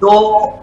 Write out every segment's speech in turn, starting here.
2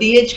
DHQ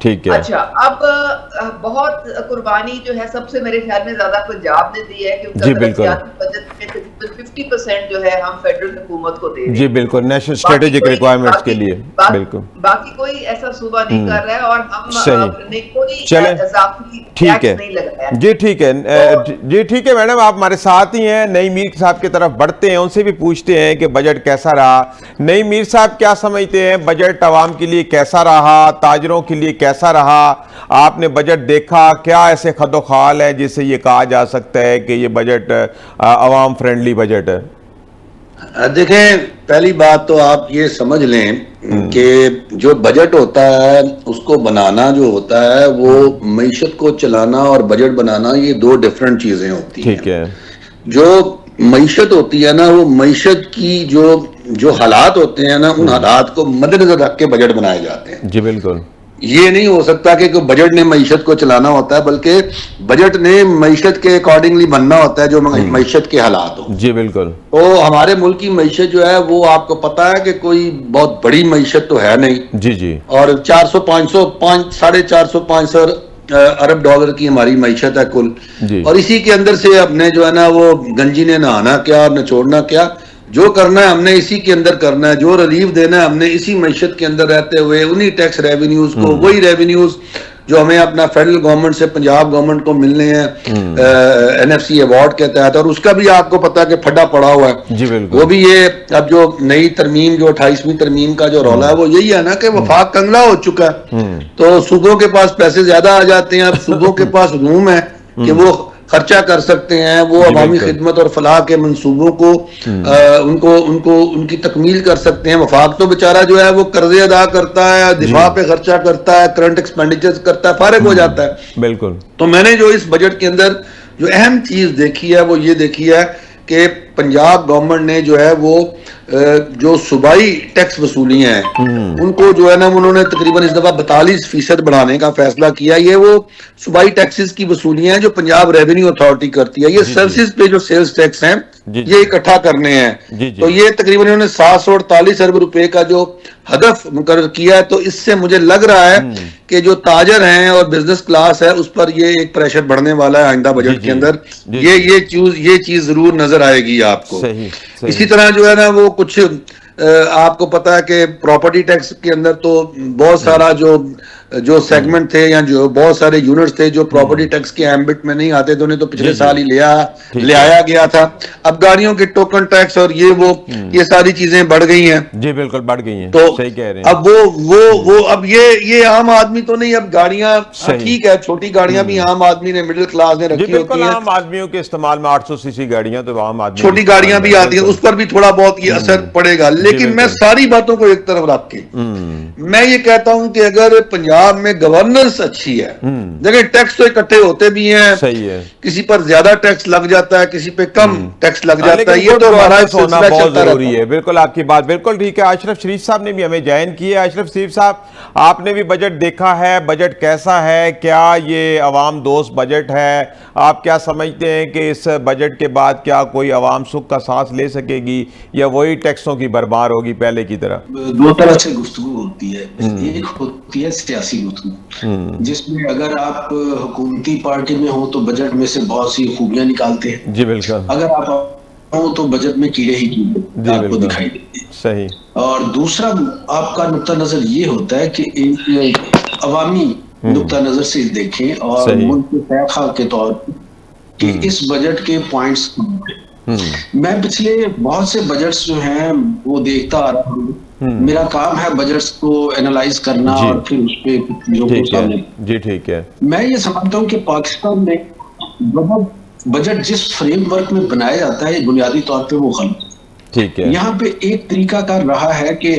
ٹھیک ہے. اچھا اب بہت قربانی جو ہے سب سے میرے خیال میں زیادہ پنجاب نے دی ہے کیونکہ ترقیاتی بجٹ میں تقریباً 50% جو ہے ہم فیڈرل حکومت کو دے رہے ہیں. جی بالکل، نیشنل اسٹریٹجک ریکوائرمنٹس کے لیے بالکل. باقی کوئی ایسا صوبہ نہیں کر رہا ہے اور ہم نے کوئی اضافی ٹھیک ہے نہیں لگایا. جی ٹھیک ہے جی ٹھیک ہے میڈم، آپ ہمارے ساتھ ہی ہیں. نئی میر صاحب کی طرف بڑھتے ہیں، ان سے بھی پوچھتے ہیں کہ بجٹ کیسا رہا. نئی میر صاحب کیا سمجھتے ہیں، بجٹ عوام کے لیے کیسا رہا، تاجروں کے لیے کیسا رہا؟ آپ نے بجٹ دیکھا، کیا ایسے خد و خال ہے جس سے یہ کہا جا سکتا ہے کہ یہ بجٹ عوام فرینڈلی بجٹ ہے؟ دیکھیں، پہلی بات تو آپ یہ سمجھ لیں کہ جو بجٹ ہوتا ہے اس کو بنانا جو ہوتا ہے وہ معیشت کو چلانا اور بجٹ بنانا یہ دو ڈیفرنٹ چیزیں ہوتی ہیں. ٹھیک ہے. جو معیشت ہوتی ہے نا، وہ معیشت کی جو حالات ہوتے ہیں نا، ان حالات کو مد نظر رکھ کے بجٹ بنائے جاتے ہیں. جی بالکل. یہ نہیں ہو سکتا کہ بجٹ نے معیشت کو چلانا ہوتا ہے، بلکہ بجٹ نے معیشت کے اکارڈنگلی بننا ہوتا ہے جو معیشت کے حالات ہوں. جی بالکل. تو ہمارے ملک کی معیشت جو ہے وہ آپ کو پتا ہے کہ کوئی بہت بڑی معیشت تو ہے نہیں. جی جی. اور 400-500 ارب ڈالر کی ہماری معیشت ہے کل. اور اسی کے اندر سے ہم نے جو ہے نا وہ گنجی نے نہانا کیا اور نچوڑنا کیا، جو کرنا ہے ہم نے اسی کے اندر کرنا ہے، جو ریلیف دینا ہے ہم نے اسی معیشت کے اندر رہتے ہوئے انہی ٹیکس ریونیوز کو، وہی ریونیوز جو ہمیں اپنا فیڈرل گورنمنٹ سے پنجاب گورنمنٹ کو ملنے ہیں NFC ایوارڈ کے تحت، اور اس کا بھی آپ کو پتا کہ پھڈا پڑا ہوا ہے. جی بالکل. وہ بھی یہ اب جو نئی ترمیم جو 28ویں ترمیم کا جو رولا ہے وہ یہی ہے نا کہ وفاق کنگلا ہو چکا ہے. تو صوبوں کے پاس پیسے زیادہ آ جاتے ہیں. اب صوبوں کے پاس روم ہے کہ وہ خرچہ کر سکتے ہیں، وہ عوامی خدمت اور فلاح کے منصوبوں کو ان کی تکمیل کر سکتے ہیں. وفاق تو بیچارہ جو ہے وہ قرضے ادا کرتا ہے، دفاع پہ خرچہ کرتا ہے، کرنٹ ایکسپینڈیچر کرتا ہے، فارغ ہو جاتا ہے. بالکل. تو میں نے جو اس بجٹ کے اندر جو اہم چیز دیکھی ہے وہ یہ دیکھی ہے کہ پنجاب گورنمنٹ نے جو ہے وہ جو صوبائی ٹیکس وصولیاں ہیں ان کو جو ہے نا انہوں نے تقریباً اس دفعہ 42% بڑھانے کا فیصلہ کیا. یہ وہ صوبائی ٹیکسز کی وصولیاں ہیں جو پنجاب ریونیو اتھارٹی کرتی ہے. یہ سروسز پہ جو سیلز ٹیکس ہیں یہ اکٹھا کرنے ہیں. تو یہ تقریباً انہوں نے 748 ارب روپے کا جو ہدف مقرر کیا ہے. تو اس سے مجھے لگ رہا ہے کہ جو تاجر ہیں اور بزنس کلاس ہے اس پر یہ ایک پریشر بڑھنے والا ہے آئندہ بجٹ کے اندر. یہ چیز ضرور نظر آئے گی آپ کو. اسی طرح جو ہے نا وہ کچھ آپ کو پتا ہے کہ پراپرٹی ٹیکس کے اندر تو بہت سارا جو سیگمنٹ تھے یا جو بہت سارے یونٹس تھے جو پراپرٹی ٹیکس کے ایمبٹ میں نہیں آتے تھے انہیں تو پچھلے سال ہی لے آیا گیا تھا. اب گاڑیوں کے ٹوکن ٹیکس اور یہ ساری چیزیں بڑھ گئی ہیں. جی بالکل بڑھ گئی ہیں. تو صحیح کہہ رہے ہیں. اب وہ اب یہ عام آدمی تو نہیں. اب گاڑیاں ٹھیک ہے، چھوٹی گاڑیاں بھی عام آدمی نے مڈل کلاس نے رکھی ہوتی ہیں. عام آدمیوں کے استعمال میں 800 cc گاڑیاں تو عام آدمی چھوٹی گاڑیاں بھی آتی ہیں، اس پر بھی تھوڑا بہت یہ اثر پڑے گا. لیکن میں ساری باتوں کو ایک طرف رکھ کے میں یہ کہتا ہوں کہ اگر پنجاب میں گورننس اچھی ہے، دیکھیں ٹیکس تو اکٹھے ہوتے بھی ہیں، صحیح ہے، کسی پر زیادہ ٹیکس لگ جاتا ہے، کسی پہ کم ٹیکس لگ جاتا ہے. یہ تو ہمارا ہونا بہت ضروری ہے. بالکل آپ کی بات بالکل ٹھیک ہے. اشرف شریف صاحب نے بھی ہمیں جوائن کی ہے. اشرف شریف صاحب، آپ نے بھی بجٹ دیکھا ہے، بجٹ کیسا ہے؟ کیا یہ عوام دوست بجٹ ہے؟ آپ کیا سمجھتے ہیں کہ اس بجٹ کے بعد کیا کوئی عوام سکھ کا سانس لے سکے گی یا وہی ٹیکسوں کی برباد ہوگی پہلے کی طرح؟ دو طرح سے گفتگو ہوتی ہے. ایک ہوتی ہے سیاسی گفتگو جس میں اگر آپ حکومتی پارٹی میں ہو تو بجٹ میں سے بہت سی خوبیاں نکالتے ہیں. جی بالکل. اگر آپ ہو تو بجٹ میں کیڑے ہی کیڑے آپ کو دکھائی دیتے ہیں. صحیح. اور دوسرا آپ کا نقطہ نظر یہ ہوتا ہے کہ ایک عوامی نقطہ نظر سے دیکھیں اور ملک کے خواہ کے طور پر کہ اس بجٹ کے پوائنٹس. میں پچھلے بہت سے بجٹس جو ہیں وہ دیکھتا آ رہا ہوں. میرا کام ہے بجٹس کو اینالائز کرنا اور پھر اس پہ جو سامنے. جی ٹھیک ہے. میں یہ سمجھتا ہوں کہ پاکستان میں بجٹ جس فریم ورک میں بنایا جاتا ہے بنیادی طور پہ وہ غلط. ٹھیک ہے. یہاں پہ ایک طریقہ کار رہا ہے کہ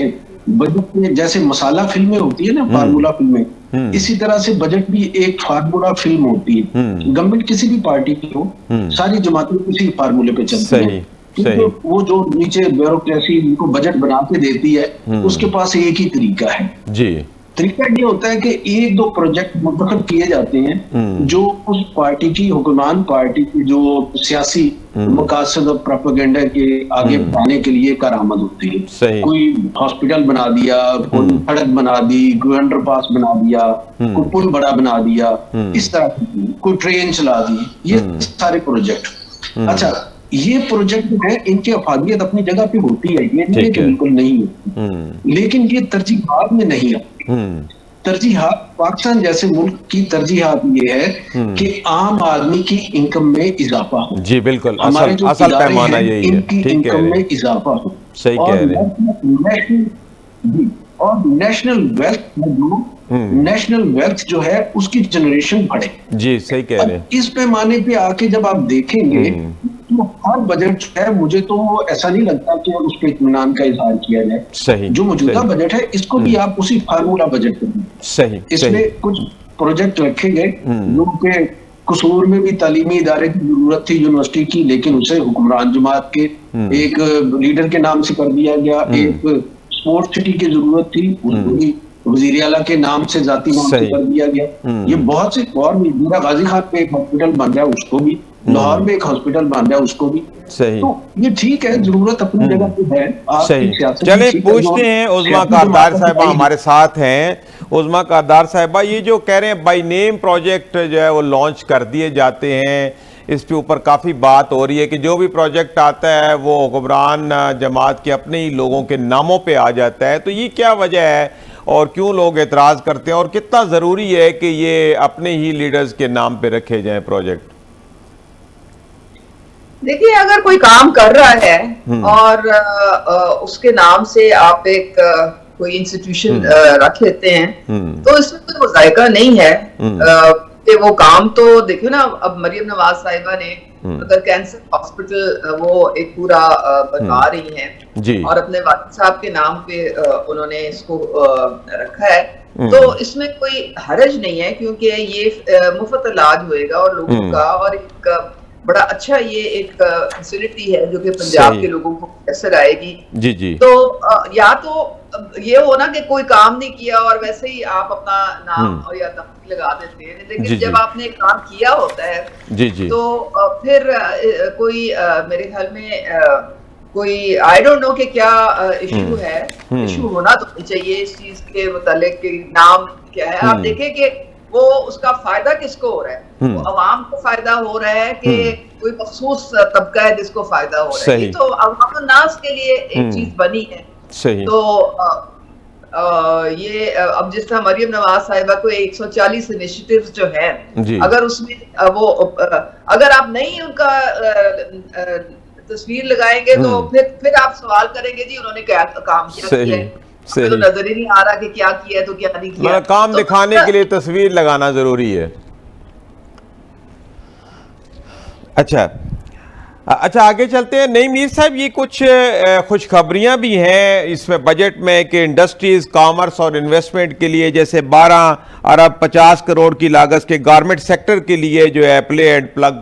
بجٹ میں جیسے مسالہ فلمیں ہوتی ہے نا، فارمولا فلمیں، اسی طرح سے بجٹ بھی ایک فارمولا فلم ہوتی ہے. گورنمنٹ کسی بھی پارٹی کی ہو، ساری جماعتیں کسی فارمولے پہ چلتی ہیں. وہ جو نیچے بیوروکریسی ان کو بجٹ بنا کے دیتی ہے اس کے پاس ایک ہی طریقہ ہے. جی. طریقہ یہ ہوتا ہے کہ ایک دو پروجیکٹ منتخب کیے جاتے ہیں جو اس پارٹی کی حکمران پارٹی کی جو سیاسی مقاصد اور پروپیگنڈا کے آگے بڑھانے کے لیے کارآمد ہوتی ہے. کوئی ہاسپٹل بنا دیا, کوئی سڑک بنا دی, کوئی انڈر پاس بنا دیا, کوئی پل بڑا بنا دیا, اس طرح کوئی ٹرین چلا دی, یہ سارے پروجیکٹ. اچھا, یہ پروجیکٹ جو ہے ان کی افادیت اپنی جگہ پہ ہوتی ہے, یہ نہیں کہ بالکل نہیں ہوتی, لیکن یہ ترجیحات میں نہیں آتی. ترجیحات پاکستان جیسے ملک کی ترجیحات یہ ہے کہ عام آدمی کی انکم میں اضافہ ہو. جی بالکل, ہمارے جو اصل پیمانہ یہی ہے, ان کی انکم میں اضافہ ہو. صحیح کہہ رہے ہیں. اور نیشنل ویلتھ جو ہے اس کی جنریشن بڑھے. جی صحیح کہہ رہے ہیں. اس پیمانے پہ آ کے جب آپ دیکھیں گے تو ہر بجٹ جو ہے, مجھے تو ایسا نہیں لگتا کہ اس پہ اطمینان کا اظہار کیا جائے. صحیح, جو موجودہ بجٹ ہے اس کو بھی آپ اسی فارمولا بجٹ کر دیں. صحیح, اس میں کچھ پروجیکٹ رکھے گئے جو کہ قصور میں بھی تعلیمی ادارے کی ضرورت تھی یونیورسٹی کی, لیکن اسے حکمران جماعت کے ایک لیڈر کے نام سے کر دیا گیا. ایک اسپورٹ سٹی کی ضرورت تھی, اس کو بھی وزیر اعلیٰ کے نام سے ذاتی نام سے کر دیا گیا. یہ بہت سے, اور بھی میرا غازی خان پہ ایک ہاسپٹل بن رہا ہے اس کو بھی, لاہور میں ایک ہاسپٹل بن رہا ہے اس کو بھی. تو یہ ٹھیک ہے, ضرورت اپنی جگہ پہ ہے. چلیں پوچھتے ہیں, عظمیٰ کاردار صاحبہ ہمارے ساتھ ہیں. عظمیٰ کاردار صاحبہ, یہ جو کہہ رہے ہیں بائی نیم پروجیکٹ جو ہے وہ لانچ کر دیے جاتے ہیں, اس کے اوپر کافی بات ہو رہی ہے کہ جو بھی پروجیکٹ آتا ہے وہ حکمران جماعت کے اپنے ہی لوگوں کے ناموں پہ آ جاتا ہے, تو یہ کیا وجہ ہے اور کیوں لوگ اعتراض کرتے ہیں, اور کتنا ضروری ہے کہ یہ اپنے ہی لیڈرز کے نام پہ رکھے جائیں پروجیکٹ؟ دیکھیے, اگر کوئی کام کر رہا ہے اور اس کے نام سے آپ ایک کوئی انسٹیٹیوشن رکھ لیتے ہیں تو اس میں کوئی ذائقہ نہیں ہے کہ وہ کام. تو دیکھو نا, اب مریم نواز صاحبہ نے اگر کینسر ہاسپٹل وہ ایک پورا بنا رہی ہیں اور اپنے والد صاحب کے نام پہ انہوں نے اس کو رکھا ہے, تو اس میں کوئی حرج نہیں ہے, کیونکہ یہ مفت علاج ہوئے گا اور لوگوں کا, اور ایک بڑا اچھا یہ ایک فیسلٹی ہے جو کہ پنجاب کے لوگوں کو اثر آئے گی. جی جی. تو یا تو یہ ہونا کہ کوئی کام نہیں کیا اور ویسے ہی آپ اپنا نام اور یا تفصیل لگا دیتے ہیں, لیکن جب آپ نے ایک کام کیا ہوتا ہے تو پھر کوئی میرے خیال میں کوئی آئی ڈونٹ نو کہ کیا ایشو ہے. ایشو ہونا تو نہیں چاہیے اس چیز کے متعلق کہ نام کیا ہے. آپ دیکھیں کہ وہ اس کا فائدہ کس کو ہو رہا ہے, وہ عوام کو فائدہ ہو رہا ہے کہ کوئی مخصوص طبقہ ہے جس کو فائدہ ہو رہا ہے. تو عوام الناس کے لیے ایک چیز بنی ہے. تو یہ اب جس طرح مریم نواز صاحبہ کو 140 انیشیٹیوز جو ہیں, اگر اس میں وہ اگر آپ نہیں ان کا تصویر لگائیں گے تو پھر آپ سوال کریں گے جی انہوں نے کیا کام کیا ہے, تو نظر ہی نہیں آ رہا کہ کیا کیا ہے تو کیا نہیں کیا. کام دکھانے کے لیے تصویر لگانا ضروری ہے. اچھا آگے چلتے ہیں. نہیں میر صاحب, یہ کچھ خوشخبریاں بھی ہیں اس میں بجٹ میں کہ انڈسٹریز, کامرس اور انویسٹمنٹ کے لیے جیسے 12 ارب 50 کروڑ کی لاگت کے گارمنٹ سیکٹر کے لیے جو ہے پلے اینڈ پلگ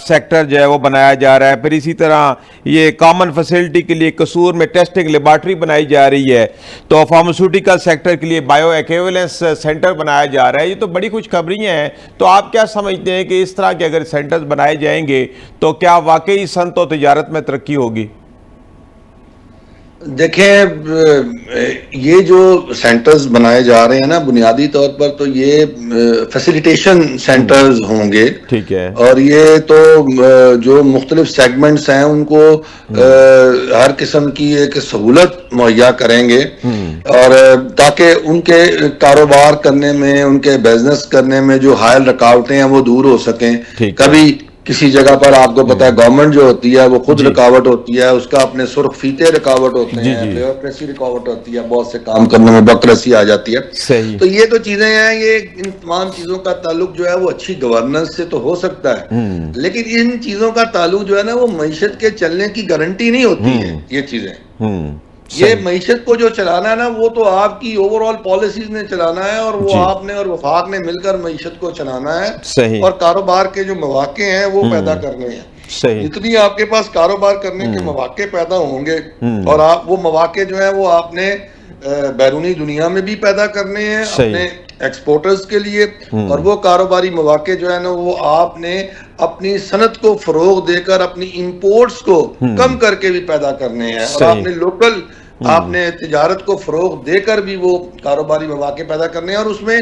سیکٹر جو ہے وہ بنایا جا رہا ہے. پھر اسی طرح یہ کامن فیسلٹی کے لیے قصور میں ٹیسٹنگ لیبارٹری بنائی جا رہی ہے. تو فارماسیوٹیکل سیکٹر کے لیے بایو ایکویولنس سینٹر بنایا جا رہا ہے. یہ تو بڑی خوشخبریاں ہیں. تو آپ کیا سمجھتے ہیں کہ اس طرح کے اگر سینٹرز بنائے جائیں گے تو کیا واقعی صنعت و تجارت میں ترقی ہوگی؟ دیکھیں, یہ جو سینٹرز بنائے جا رہے ہیں نا, بنیادی طور پر تو یہ فیسیلیٹیشن سینٹرز ہوں گے. ٹھیک ہے. اور یہ تو جو مختلف سیگمنٹس ہیں ان کو ہر قسم کی ایک سہولت مہیا کریں گے, اور تاکہ ان کے کاروبار کرنے میں, ان کے بزنس کرنے میں جو حائل رکاوٹیں ہیں وہ دور ہو سکیں. کبھی کسی جگہ پر آپ کو پتا ہے گورنمنٹ جو ہوتی ہے وہ خود رکاوٹ ہوتی ہے, اس کا اپنے سرخ فیتے رکاوٹ ہوتے ہیں, بیوروکریسی رکاوٹ ہوتی ہے, بہت سے کام کرنے میں بیوروکریسی آ جاتی ہے. تو یہ تو چیزیں ہیں, یہ ان تمام چیزوں کا تعلق جو ہے وہ اچھی گورننس سے تو ہو سکتا ہے, لیکن ان چیزوں کا تعلق جو ہے نا وہ معیشت کے چلنے کی گارنٹی نہیں ہوتی ہے. یہ چیزیں یہ معیشت کو جو چلانا ہے نا وہ تو آپ کی اوور آل پالیسیز نے چلانا ہے, اور وہ آپ نے اور وفاق نے مل کر معیشت کو چلانا ہے, اور کاروبار کے جو مواقع ہیں وہ پیدا کرنے ہیں. جتنی آپ کے پاس کاروبار کرنے کے مواقع پیدا ہوں گے, اور آپ وہ مواقع جو ہیں وہ آپ نے بیرونی دنیا میں بھی پیدا کرنے ہیں اپنے ایکسپورٹرز کے لیے, اور وہ کاروباری مواقع جو ہے نا وہ آپ نے اپنی صنعت کو فروغ دے کر اپنی امپورٹس کو کم کر کے بھی پیدا کرنے ہیں, اور آپ نے لوکل آپ نے تجارت کو فروغ دے کر بھی وہ کاروباری مواقع پیدا کرنے ہیں. اور اس میں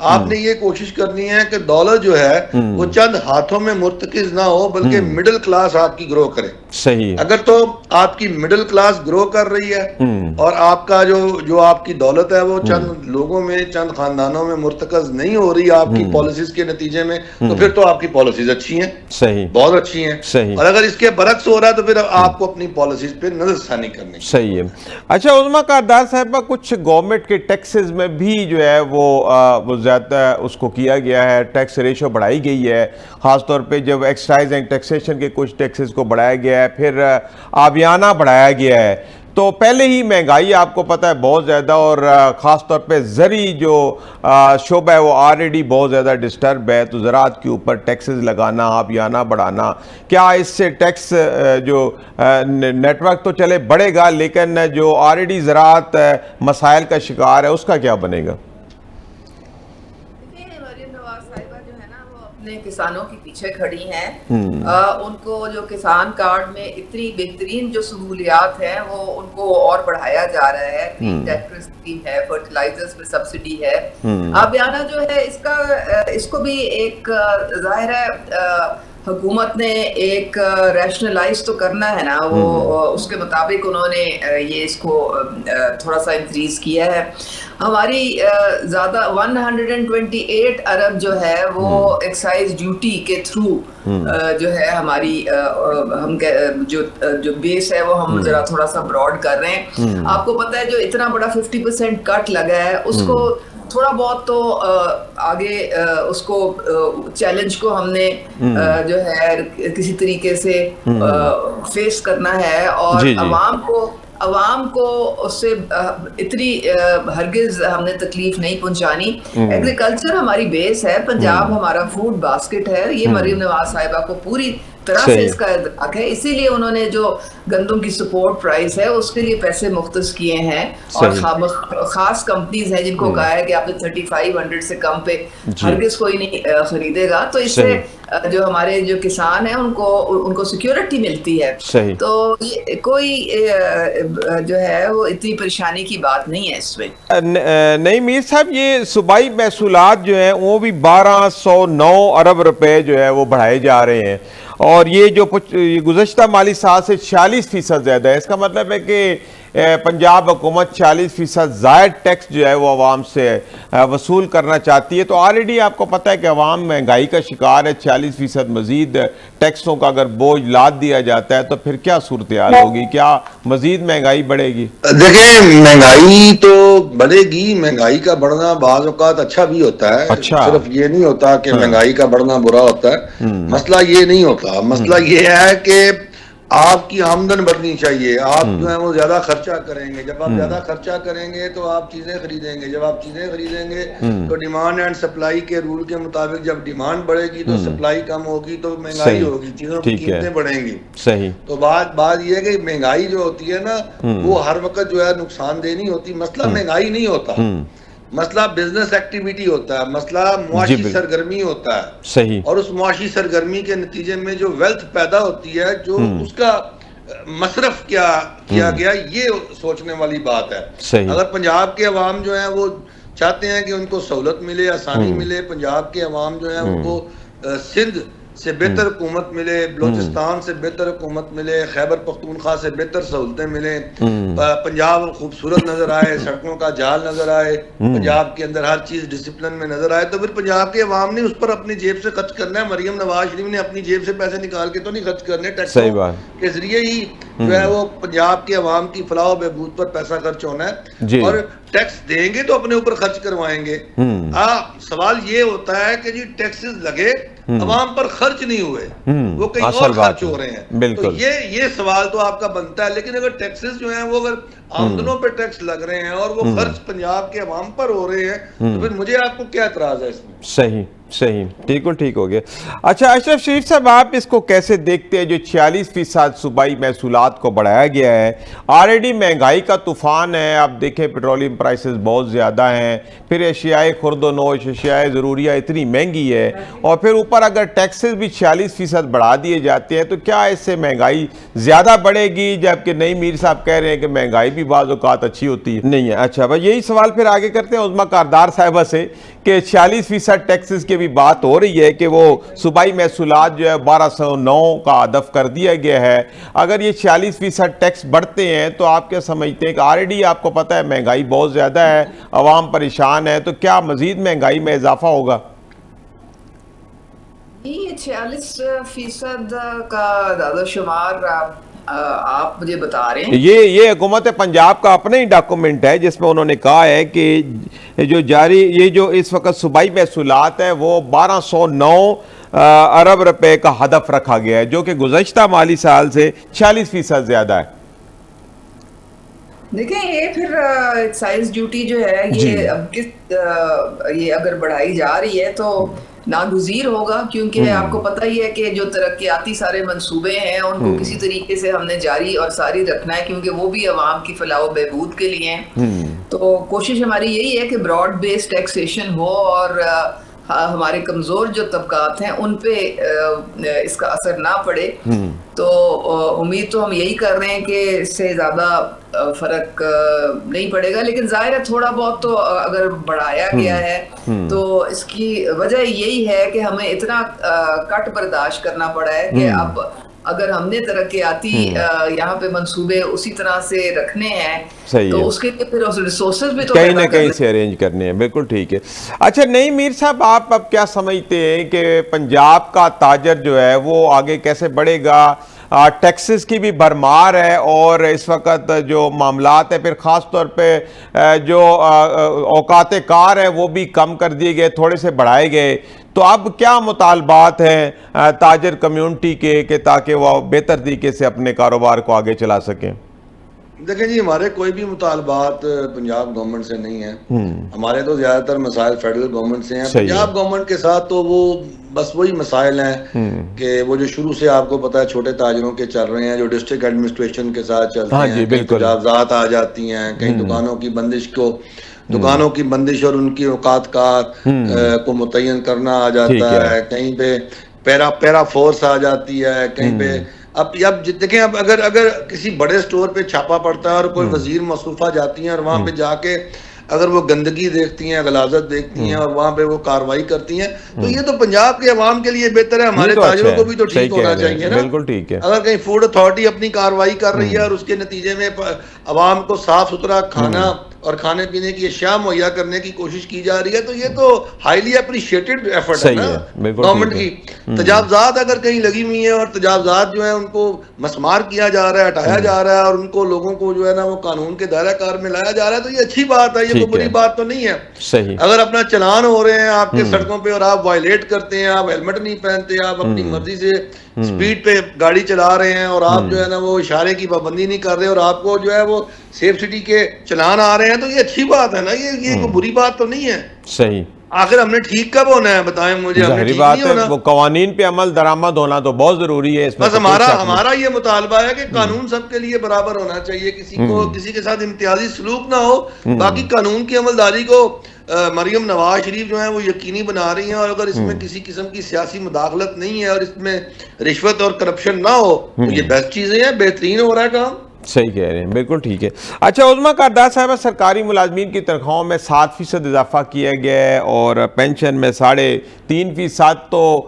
آپ نے یہ کوشش کرنی ہے کہ ڈالر جو ہے وہ چند ہاتھوں میں مرتکز نہ ہو بلکہ مڈل کلاس آپ کی گرو کرے. صحیح. اگر تو آپ کی مڈل کلاس گرو کر رہی ہے اور آپ کا جو آپ کی دولت ہے وہ چند لوگوں میں چند خاندانوں میں مرتکز نہیں ہو رہی آپ کی پالیسیز کے نتیجے میں, تو پھر تو آپ کی پالیسیز اچھی ہیں, صحیح, بہت اچھی ہیں. صحیح. اور اگر اس کے برعکس ہو رہا ہے تو پھر آپ کو اپنی پالیسیز پہ نظر ثانی کرنی. صحیح ہے. اچھا عظمیٰ کاردار صاحبہ, کچھ گورنمنٹ کے ٹیکسز میں بھی جو ہے وہ زیادہ اس کو کیا گیا ہے, ٹیکس ریشو بڑھائی گئی ہے, خاص طور پہ جب ایکسائز اینڈ ٹیکسیشن کے کچھ ٹیکسز کو بڑھایا گیا ہے, پھر آبیانہ بڑھایا گیا ہے. تو پہلے ہی مہنگائی آپ کو پتہ ہے بہت زیادہ, اور خاص طور پہ زرعی جو شعبہ ہے وہ آلریڈی بہت زیادہ ڈسٹرب ہے, تو زراعت کے اوپر ٹیکسز لگانا, آبیانہ بڑھانا, کیا اس سے ٹیکس جو نیٹ ورک تو چلے بڑھے گا لیکن جو آلریڈی زراعت مسائل کا شکار ہے اس کا کیا بنے گا؟ کسانوں کے پیچھے کھڑی ہیں, ان کو جو کسان کارڈ میں اتنی بہترین جو سہولیات ہیں وہ ان کو اور بڑھایا جا رہا ہے. گرین ٹریکٹر اسکیم ہے, فرٹیلائزرز میں سبسڈی ہے. آبیانہ جو ہے اس کو بھی ایک ظاہر ہے حکومت نے ایک ریشنلائز تو کرنا ہے نا, وہ اس کے مطابق انہوں نے یہ اس کو تھوڑا سا انکریز کیا ہے. ہماری زیادہ 128 ارب جو ہے وہ ایکسائز ڈیوٹی کے تھرو جو ہے ہماری ہم جو بیس ہے وہ ہم ذرا تھوڑا سا براڈ کر رہے ہیں. آپ کو پتہ ہے جو اتنا بڑا 50% کٹ لگا ہے اس کو تھوڑا بہت تو آگے اس کو چیلنج کو ہم نے جو ہے کسی طریقے سے فیس کرنا ہے, اور عوام کو اس سے اتنی ہرگز ہم نے تکلیف نہیں پہنچانی. ایگریکلچر ہماری بیس ہے, پنجاب ہمارا فوڈ باسکٹ ہے, یہ مریم نواز صاحبہ کو پوری طرح سے اس کا ادراک ہے, اسی لیے انہوں نے جو گندم کی سپورٹ پرائز ہے اس کے لیے پیسے مختص کیے ہیں, اور خاص کمپنیز ہیں جن کو کہا ہے کہ آپ نے 3500 سے کم پہ ہرگز کوئی نہیں خریدے گا. تو اس سے جو ہمارے جو کسان ہیں ان کو سیکیورٹی ملتی ہے. تو کوئی جو ہے وہ اتنی پریشانی کی بات نہیں ہے اس میں. نہیں میر صاحب, یہ صوبائی محصولات جو ہیں وہ بھی 1209 ارب روپے جو ہے وہ بڑھائے جا رہے ہیں, اور یہ جو گزشتہ مالی سال سے 46% زیادہ ہے. اس کا مطلب ہے کہ پنجاب حکومت 40% زائد ٹیکس جو ہے وہ عوام سے وصول کرنا چاہتی ہے. تو آلریڈی آپ کو پتہ ہے کہ عوام مہنگائی کا شکار ہے, 40% مزید ٹیکسوں کا اگر بوجھ لاد دیا جاتا ہے تو پھر کیا صورتحال ہوگی, کیا مزید مہنگائی بڑھے گی؟ دیکھیں مہنگائی تو بڑھے گی, مہنگائی کا بڑھنا بعض اوقات اچھا بھی ہوتا ہے, صرف یہ نہیں ہوتا کہ مہنگائی کا بڑھنا برا ہوتا ہے. مسئلہ یہ نہیں ہوتا, مسئلہ یہ ہے کہ آپ کی آمدن بڑھنی چاہیے. آپ جو ہے وہ زیادہ خرچہ کریں گے, جب آپ زیادہ خرچہ کریں گے تو آپ چیزیں خریدیں گے, جب آپ چیزیں خریدیں گے تو ڈیمانڈ اینڈ سپلائی کے رول کے مطابق جب ڈیمانڈ بڑھے گی تو سپلائی کم ہوگی تو مہنگائی ہوگی, چیزوں کی قیمتیں بڑھیں گی. صحیح. تو بات یہ ہے کہ مہنگائی جو ہوتی ہے نا وہ ہر وقت جو ہے نقصان دہ نہیں ہوتی. مسئلہ مہنگائی نہیں ہوتا, مسئلہ بزنس ایکٹیویٹی ہوتا ہے, مسئلہ معاشی سرگرمی ہوتا ہے. صحیح. اور اس معاشی سرگرمی کے نتیجے میں جو ویلتھ پیدا ہوتی ہے, جو اس کا مصرف کیا گیا, یہ سوچنے والی بات ہے. اگر پنجاب کے عوام جو ہیں وہ چاہتے ہیں کہ ان کو سہولت ملے, آسانی ملے, پنجاب کے عوام جو ہیں ان کو سندھ سے بہتر حکومت ملے, بلوچستان سے بہتر حکومت ملے, خیبر پختونخوا سے بہتر سہولتیں ملیں, پنجاب خوبصورت نظر آئے, سڑکوں کا جال نظر آئے, پنجاب کے اندر ہر چیز ڈسپلن میں نظر آئے, تو پھر پنجاب کے عوام نے اس پر اپنی جیب سے خرچ کرنا ہے. مریم نواز شریف نے اپنی جیب سے پیسے نکال کے تو نہیں خرچ کرنے, ٹیکسوں کے ذریعے ہی جو ہے وہ پنجاب کے عوام کی فلاح و بہبود پر پیسہ خرچ ہونا ہے, اور ٹیکس دیں گے تو اپنے اوپر خرچ کروائیں گے. سوال یہ ہوتا ہے کہ جی ٹیکسز لگے, عوام پر خرچ نہیں ہوئے, وہ کہیں اور خرچ ہو رہے ہیں. تو یہ سوال تو آپ کا بنتا ہے. لیکن اگر ٹیکسز جو ہیں وہ اگر آمدنوں پہ ٹیکس لگ رہے ہیں اور وہ خرچ پنجاب کے عوام پر ہو رہے ہیں، تو پھر مجھے آپ کو کیا اعتراض ہے اس میں؟ صحیح صحیح، بالکل ٹھیک ہو گیا۔ اچھا اشرف شریف صاحب، آپ اس کو کیسے دیکھتے ہیں جو 46% صوبائی محصولات کو بڑھایا گیا ہے؟ آلریڈی مہنگائی کا طوفان ہے، آپ دیکھیں پیٹرولیم پرائسز بہت زیادہ ہیں، پھر اشیائے خرد و نوش، اشیائے ضروریہ اتنی مہنگی ہے، اور پھر اوپر اگر ٹیکسز بھی 46% بڑھا دیے جاتے ہیں تو کیا اس سے مہنگائی زیادہ بڑھے گی؟ جبکہ نئی میر صاحب کہہ رہے ہیں کہ مہنگائی بھی بعض اوقات اچھی ہوتی ہے نہیں ہے۔ اچھا بھائی، یہی سوال پھر آگے کرتے ہیں عظمیٰ کاردار صاحبہ سے کہ 46% ٹیکسز کی بھی بات ہو رہی ہے کہ وہ صوبائی محصولات جو ہے 1209 کا ہدف کر دیا گیا ہے۔ اگر یہ 46% ٹیکس بڑھتے ہیں تو آپ کیا سمجھتے ہیں کہ آلریڈی آپ کو پتہ ہے مہنگائی بہت زیادہ ہے، عوام پریشان ہے، تو کیا مزید مہنگائی میں اضافہ ہوگا؟ یہ 46% کا دادہ شمار آپ مجھے بتا رہے ہیں؟ یہ حکومت پنجاب کا اپنا ہی ڈاکومنٹ ہے جس میں انہوں نے کہا ہے کہ جو اس وقت صوبائی محصولات ہے وہ 1209 ارب روپے کا ہدف رکھا گیا ہے، جو کہ گزشتہ مالی سال سے 46% زیادہ ہے۔ دیکھیں، یہ پھر ایکسائز ڈیوٹی جو ہے یہ اگر بڑھائی جا رہی ہے تو ناگزیر ہوگا، کیونکہ آپ کو پتہ ہی ہے کہ جو ترقیاتی سارے منصوبے ہیں ان کو کسی طریقے سے ہم نے جاری اور ساری رکھنا ہے، کیونکہ وہ بھی عوام کی فلاح و بہبود کے لیے ہیں۔ تو کوشش ہماری یہی ہے کہ براڈ بیس ٹیکسیشن ہو اور ہمارے کمزور جو طبقات ہیں ان پہ اس کا اثر نہ پڑے۔ تو امید تو ہم یہی کر رہے ہیں کہ اس سے زیادہ فرق نہیں پڑے گا، لیکن ظاہر ہے تھوڑا بہت تو اگر بڑھایا گیا ہے تو اس کی وجہ یہی ہے کہ ہمیں اتنا کٹ برداشت کرنا پڑا ہے کہ اب اگر ہم نے ترقیاتی یہاں پہ منصوبے اسی طرح سے رکھنے ہیں تو اس کے لیے پھر ریسورسز بھی تو کہیں نہ کہیں سے ارینج کرنے ہیں۔ بالکل ٹھیک ہے۔ اچھا نئی میر صاحب، آپ اب کیا سمجھتے ہیں کہ پنجاب کا تاجر جو ہے وہ آگے کیسے بڑھے گا؟ ٹیکسز کی بھی بھرمار ہے اور اس وقت جو معاملات ہیں پھر خاص طور پہ جو اوقات کار ہیں وہ بھی کم کر دیے گئے، تھوڑے سے بڑھائے گئے، تو اب کیا مطالبات ہیں تاجر کمیونٹی کے کہ تاکہ وہ بہتر طریقے سے اپنے کاروبار کو آگے چلا سکیں؟ دیکھیں جی، ہمارے کوئی بھی مطالبات پنجاب گورنمنٹ سے نہیں ہیں، ہمارے تو زیادہ تر مسائل فیڈرل گورنمنٹ سے ہیں۔ پنجاب گورنمنٹ کے ساتھ تو وہ بس وہی مسائل ہیں کہ وہ جو شروع سے آپ کو پتا ہے چھوٹے تاجروں کے چل رہے ہیں، جو ڈسٹرکٹ ایڈمنسٹریشن کے ساتھ چلتے ہیں، کہیں تجاوزات آ جاتی ہیں، کہیں دکانوں کی بندش اور ان کی اوقات کو متعین کرنا آ جاتا ہے، کہیں پہ پیرا فورس آ جاتی ہے، کہیں پہ اب دیکھیں، اب اگر کسی بڑے سٹور پہ چھاپا پڑتا ہے اور کوئی وزیر مصروفہ جاتی ہیں اور وہاں پہ جا کے اگر وہ گندگی دیکھتی ہیں، غلاظت دیکھتی ہیں اور وہاں پہ وہ کارروائی کرتی ہیں، تو یہ تو پنجاب کے عوام کے لیے بہتر ہے، ہمارے تاجروں کو بھی تو ٹھیک ہونا چاہیے نا۔ بالکل ٹھیک ہے۔ اگر کہیں فوڈ اتھارٹی اپنی کارروائی کر رہی ہے اور اس کے نتیجے میں عوام کو صاف ستھرا کھانا اور کھانے پینے کی اشیاء مہیا کرنے کی کوشش کی جا رہی ہے، تو یہ تو ہائیلی اپریشیٹڈ ایفرٹ ہے نا گورنمنٹ کی۔ تجاوزات اگر کہیں لگی ہوئی ہیں اور تجاوزات جو ہیں ان کو مسمار کیا جا رہا ہے، ہٹایا جا رہا ہے اور ان کو لوگوں کو جو ہے نا وہ قانون کے دائرہ کار میں لایا جا رہا ہے، تو یہ اچھی بات ہے، یہ کوئی بری بات تو نہیں ہے۔ اگر اپنا چلان ہو رہے ہیں آپ کے سڑکوں پہ اور آپ وائلیٹ کرتے ہیں، آپ ہیلمٹ نہیں پہنتے، آپ اپنی مرضی سے سپیڈ پہ گاڑی چلا رہے ہیں اور آپ جو ہے نا وہ اشارے کی پابندی نہیں کر رہے اور آپ کو جو ہے وہ سیف سٹی کے چلان آ رہے ہیں، تو یہ اچھی بات ہے نا، یہ کوئی بری بات تو نہیں ہے۔ صحیح۔ آخر ہم نے ٹھیک کب ہونا ہے بتائیں مجھے؟ ظاہری بات ہے، وہ قوانین پہ عمل درآمد ہونا تو بہت ضروری ہے۔ بس ہمارا یہ مطالبہ ہے کہ قانون سب کے لیے برابر ہونا چاہیے، کسی کے ساتھ امتیازی سلوک نہ ہو، باقی قانون کی عملداری کو مریم نواز شریف جو ہیں وہ یقینی بنا رہی ہیں، اور اگر اس میں کسی قسم کی سیاسی مداخلت نہیں ہے اور اس میں رشوت اور کرپشن نہ ہو تو یہ بیسٹ چیزیں ہیں، بہترین ہو رہا ہے کام۔ صحیح کہہ رہے ہیں، بالکل ٹھیک ہے۔ اچھا عظمیٰ کاردار صاحبہ، سرکاری ملازمین کی تنخواہوں میں 7% اضافہ کیا گیا ہے اور پینشن میں 3.5%، تو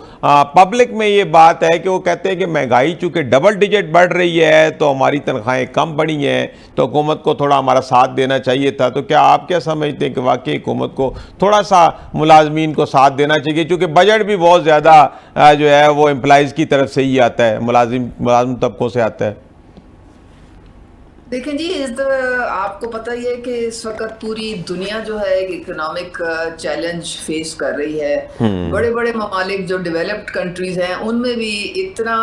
پبلک میں یہ بات ہے کہ وہ کہتے ہیں کہ مہنگائی چونکہ ڈبل ڈیجٹ بڑھ رہی ہے تو ہماری تنخواہیں کم بڑھی ہیں، تو حکومت کو تھوڑا ہمارا ساتھ دینا چاہیے تھا۔ تو کیا آپ کیا سمجھتے ہیں کہ واقعی حکومت کو تھوڑا سا ملازمین کو ساتھ دینا چاہیے، چونکہ بجٹ بھی بہت زیادہ جو ہے وہ امپلائیز کی طرف سے ہی آتا ہے، ملازم طبقوں سے آتا ہے؟ دیکھیں جی، آپ کو پتہ ہی ہے کہ اس وقت پوری دنیا جو ہے ایک اکنامک چیلنج فیس کر رہی ہے۔ بڑے بڑے ممالک جو ڈیولپڈ کنٹریز ہیں ان میں بھی اتنا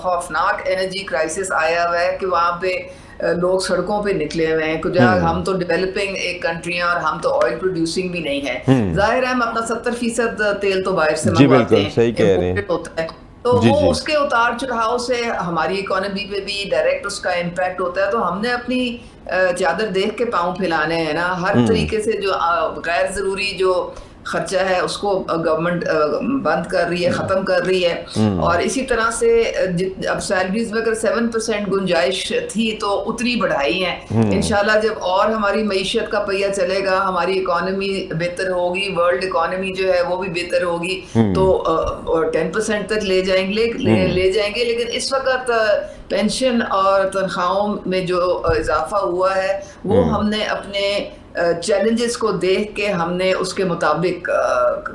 خوفناک انرجی کرائسس آیا ہوا ہے کہ وہاں پہ لوگ سڑکوں پہ نکلے ہوئے ہیں. کچھ ہم تو ڈیولپنگ ایک کنٹری ہیں اور ہم تو آئل پروڈیوسنگ بھی نہیں ہے. ظاہر ہے ہم اپنا 70% تیل تو باہر سے منگواتے ہیں, صحیح کہہ رہے ہیں. ہوتا ہے تو وہ اس کے اتار چڑھاؤ سے ہماری اکانومی پہ بھی ڈائریکٹ اس کا امپیکٹ ہوتا ہے. تو ہم نے اپنی چادر دیکھ کے پاؤں پھیلانے ہیں نا. ہر طریقے سے جو غیر ضروری جو خرچہ ہے اس کو گورنمنٹ بند کر رہی ہے, ختم کر رہی ہے. اور اسی طرح سے اب سیلریز میں اگر 7% گنجائش تھی تو اتنی بڑھائی ہیں. انشاءاللہ جب اور ہماری معیشت کا پہیہ چلے گا, ہماری اکانومی بہتر ہوگی, ورلڈ اکانومی جو ہے وہ بھی بہتر ہوگی, تو 10% تک لے جائیں گے. لیکن اس وقت پینشن اور تنخواہوں میں جو اضافہ ہوا ہے وہ ہم نے اپنے چیلنجز کو دیکھ کے ہم نے اس کے مطابق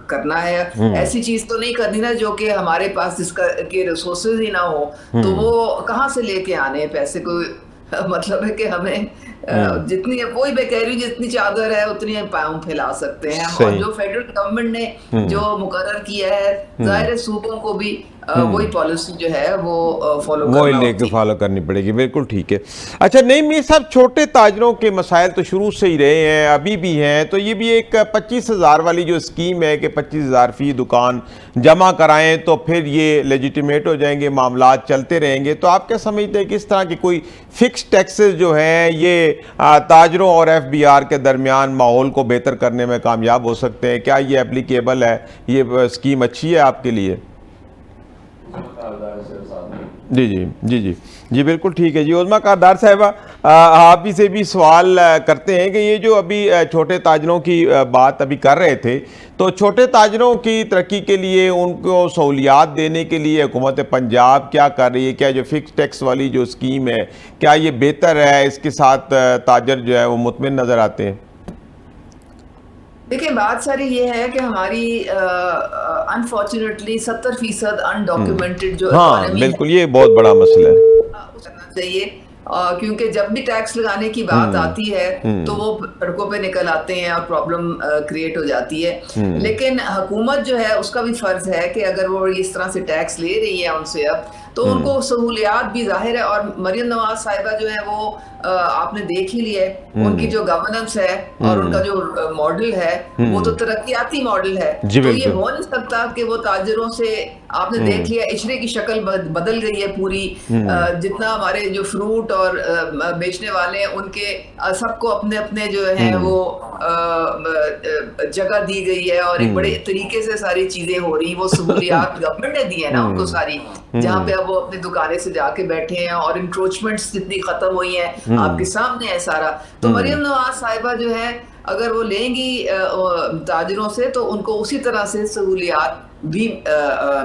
کرنا ہے. ایسی چیز تو نہیں کرنی نا جو کہ ہمارے پاس جس کا کہ ریسورسز ہی نہ ہو, تو وہ کہاں سے لے کے آنے ہیں پیسے. کو مطلب ہے کہ ہمیں جتنی, وہی میں کہہ رہی ہوں, جتنی چادر ہے اتنی پاؤں پھیلا سکتے ہیں ہم. اور جو فیڈرل گورنمنٹ نے جو مقرر کیا ہے, ظاہر ہے صوبوں کو بھی وہی پالیسی جو ہے وہ فالو کرنی پڑے گی. بالکل ٹھیک ہے. اچھا نعیم میر صاحب, چھوٹے تاجروں کے مسائل تو شروع سے ہی رہے ہیں, ابھی بھی ہیں, تو یہ بھی ایک 25,000 والی جو اسکیم ہے کہ 25,000 فی دکان جمع کرائیں تو پھر یہ لیجیٹیمیٹ ہو جائیں گے, معاملات چلتے رہیں گے. تو آپ کیا سمجھتے ہیں کہ اس طرح کی کوئی فکس ٹیکسز جو ہیں یہ تاجروں اور FBR کے درمیان ماحول کو بہتر کرنے میں کامیاب ہو سکتے ہیں؟ کیا یہ اپلیکیبل ہے, یہ اسکیم اچھی ہے آپ کے لیے؟ جی بالکل ٹھیک ہے. جی عظمیٰ کاردار صاحبہ, آپ ہی سے بھی سوال کرتے ہیں کہ یہ جو ابھی چھوٹے تاجروں کی بات ابھی کر رہے تھے, تو چھوٹے تاجروں کی ترقی کے لیے, ان کو سہولیات دینے کے لیے حکومت پنجاب کیا کر رہی ہے؟ کیا جو فکس ٹیکس والی جو اسکیم ہے کیا یہ بہتر ہے؟ اس کے ساتھ تاجر جو ہے وہ مطمئن نظر آتے ہیں؟ دیکھیں بات ساری یہ ہے کہ ہماری انفارچونیٹلی 70% انڈاکیومنٹڈ جو ہاں بالکل, یہ بہت بڑا مسئلہ ہے. کرنا چاہیے, کیونکہ جب بھی ٹیکس لگانے کی بات آتی ہے تو وہ سڑکوں پہ نکل آتے ہیں اور پرابلم کریٹ ہو جاتی ہے. لیکن حکومت جو ہے اس کا بھی فرض ہے کہ اگر وہ اس طرح سے ٹیکس لے رہی ہے ان سے اب, تو ان کو سہولیات بھی ظاہر ہے. اور مریم نواز صاحبہ جو ہے وہ آپ نے دیکھ ہی لیا ہے, ان کی جو گورننس ہے اور ان کا جو ماڈل ہے وہ تو ترقیاتی ماڈل ہے. تو یہ ہو نہیں سکتا کہ وہ تاجروں سے, آپ نے دیکھ لیا اچھرے کی شکل بدل گئی ہے پوری. جتنا ہمارے جو فروٹ اور بیچنے والے ہیں ان کے سب کو اپنے اپنے جو ہیں وہ جگہ دی گئی ہے, اور ایک بڑے طریقے سے ساری چیزیں ہو رہی. وہ سہولیات گورنمنٹ نے دی ہے نا ان کو ساری, جہاں پہ اب وہ اپنی دکانیں سے جا کے بیٹھے ہیں, اور انکروچمنٹس جتنی ختم ہوئی ہیں آپ کے سامنے ہے سارا. تو مریم نواز صاحبہ جو ہے اگر وہ لیں گی تاجروں سے تو ان کو اسی طرح سے سہولیات بھی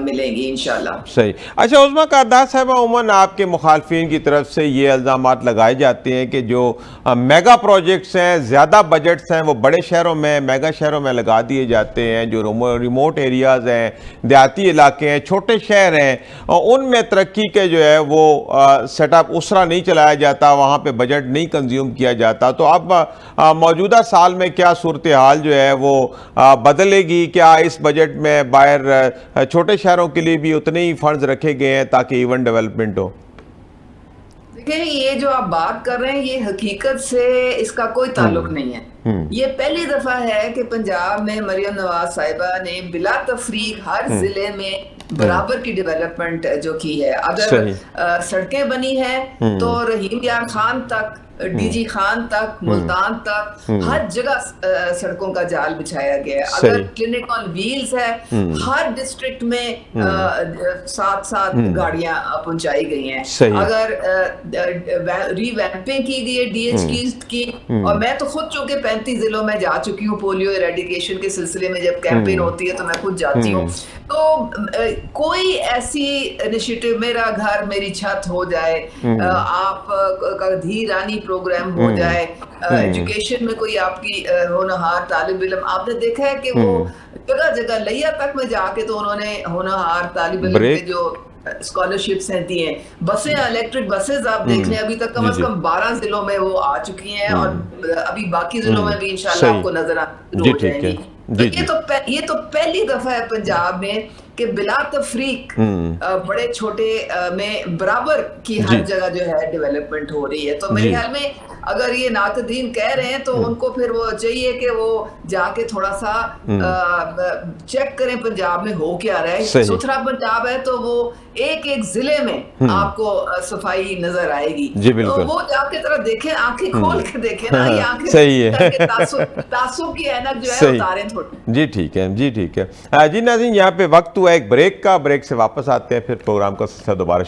ملیں گی انشاءاللہ. صحیح. اچھا عظمیٰ کاردار صاحبہ, عموماً آپ کے مخالفین کی طرف سے یہ الزامات لگائے جاتے ہیں کہ جو میگا پروجیکٹس ہیں, زیادہ بجٹس ہیں, وہ بڑے شہروں میں, میگا شہروں میں لگا دیے جاتے ہیں. جو ریموٹ ایریاز ہیں, دیہاتی علاقے ہیں, چھوٹے شہر ہیں, ان میں ترقی کے جو ہے وہ سیٹ اپ اس طرح نہیں چلایا جاتا, وہاں پہ بجٹ نہیں کنزیوم کیا جاتا. تو اب موجودہ سال میں کیا صورتحال جو ہے وہ بدلے گی؟ کیا اس بجٹ میں باہر چھوٹے شہروں کے لیے بھی اتنے ہی فنڈز رکھے گئے ہیں تاکہ ایون ڈیولپمنٹ ہو؟ دیکھیں یہ جو آپ بات کر رہے ہیں یہ حقیقت سے اس کا کوئی تعلق نہیں ہے. یہ پہلی دفعہ ہے کہ پنجاب میں مریم نواز صاحبہ نے بلا تفریق ہر ضلع میں برابر کی ڈیولپمنٹ جو کی ہے. اگر سڑکیں بنی ہیں تو رحیم یار خان تک, ڈی جی خان تک, ملتان تک, ہر جگہ سڑکوں کا جال بچھایا گیا ہے. اگر کلینک آن ویلز ہے, ہر ڈسٹرکٹ میں 7 گاڑیاں پہنچائی گئی ہیں. اگر ری ویمپنگ کی گئی ہے DH کی, اور میں تو خود چونکہ 35 ضلعوں میں جا چکی ہوں پولیو ایریڈیکیشن کے سلسلے میں, جب کیمپین ہوتی ہے تو میں خود جاتی ہوں. تو کوئی ایسی انیشیٹو, میرا گھر میری چھت ہو جائے, آپ کا دھی رانی پروگرام ہو جائے, ایجوکیشن میں کوئی آپ کی ہونہار طالب علم, آپ نے دیکھا ہے کہ وہ جگہ جگہ لیا تک میں جا کے تو انہوں نے ہونہار طالب علم کے جو اسکالرشپس ہیں دی ہیں. بسیں, الیکٹرک بسز آپ دیکھ لیں, ابھی تک کم از کم 12 ضلعوں میں وہ آ چکی ہیں, اور ابھی باقی ضلعوں میں بھی انشاءاللہ آپ کو نظر ہو جائیں گی. یہ تو پہلی دفعہ ہے پنجاب میں کہ بلا تفریق بڑے چھوٹے میں برابر کی ہر جگہ جو ہے ڈیولپمنٹ ہو رہی ہے. تو میرے خیال میں اگر یہ ناقدین کہہ رہے ہیں تو ان کو پھر وہ چاہیے کہ وہ جا کے تھوڑا سا چیک کریں پنجاب میں ہو کیا رہا ہے. ستھرا پنجاب ہے تو وہ ایک ایک ضلع میں آپ کو صفائی نظر آئے گی. تو وہ جا کے ذرا دیکھیں, آنکھیں کھول کے دیکھیں نا, یہ آنکھیں تعصب کی اینک جو ہے اتاریں تھوڑی. جی ٹھیک ہے, جی ٹھیک ہے. جی ناظرین, یہاں پہ وقت ہوا ایک بریک کا, بریک سے واپس آتے ہیں, پھر پروگرام کا دوبارہ